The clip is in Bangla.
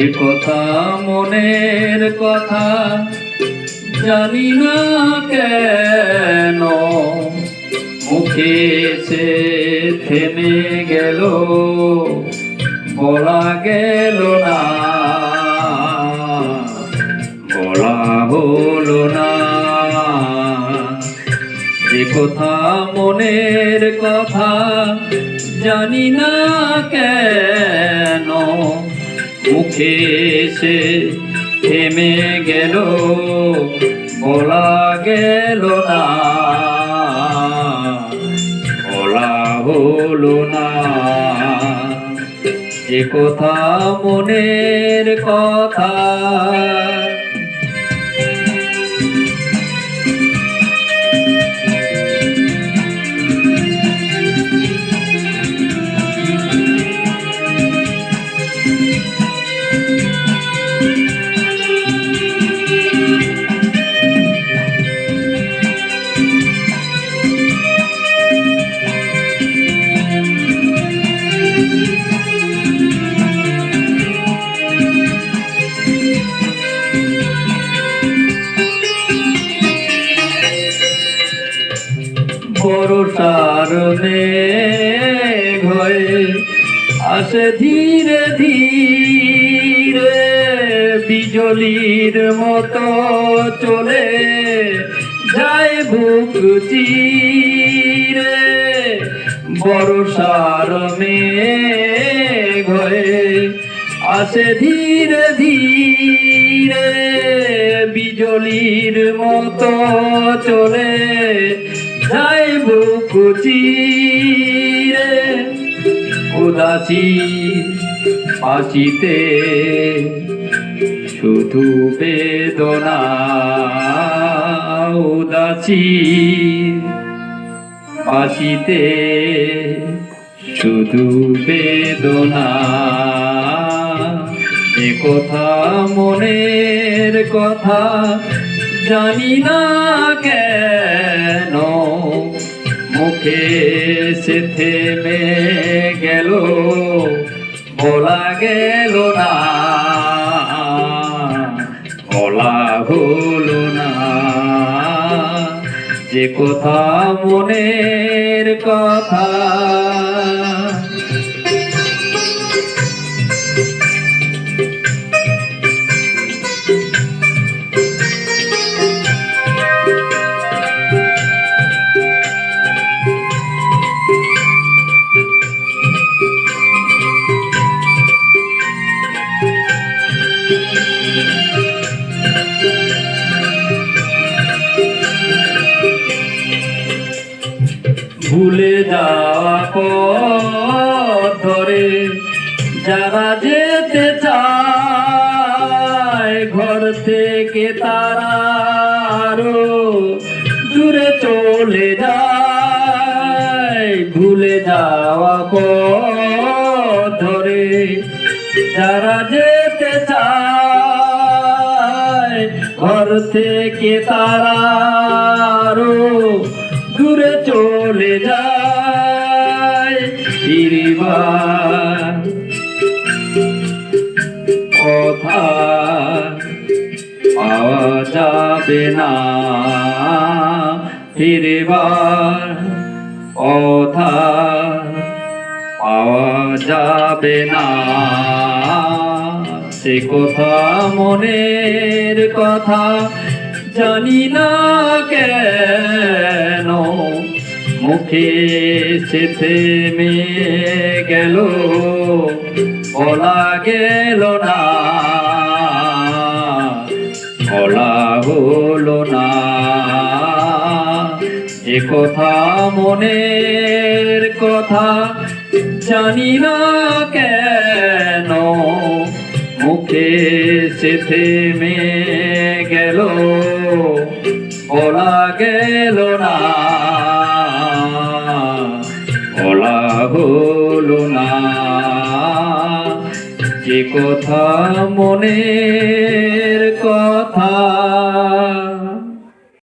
এ কথা মনের কথা জানি না কেন মুখে সে থেমে গেল, বলা গেল না, বলা হলো না। এ কথা মনের কথা জানি না কেন মুখে সে থেমে গেল, বলা গেল না, বলা হলো না। এ কথা মনের কথা। বর্ষার মেঘ হয়ে আসে ধীরে ধীরে, বিজলির মতো চলে যায় বুক চিরে। বর্ষার মেঘ হয়ে আসে ধীরে ধীরে, বিজলির মতো চলে যায় বুক চিরে। উদাসী পাচিতে শুধু বেদনা, উদাসী পাচিতে শুধু বেদনা। এ কথা মনের কথা জানি না কেন মুখে সে থেমে গেল, বলা গেল না, বলা হলো না। যে কথা মনের কথা। ভুলে যাওয়া পথ ধরে যারা যেতে চায়, ঘর থেকে তারা আরো দূরে চলে যায়। ভুলে যাওয়া পথ ধরে যারা যেতে চায়, ঘর থেকে তারা আরো দূরে চলে যায়। ফিরিবার কথা পাওয়া যাবে না, ফিরিবার কথা পাওয়া যাবে না। সে কথা মনের কথা জানি না কেন মুখে সে থেমে গেল, বলা গেল না, বলা হলো না। এ কথা মনের কথা জানি না কেন মুখে সে থেমে গেল, বলা গেল না, বলা হলো না। যে কথা মনের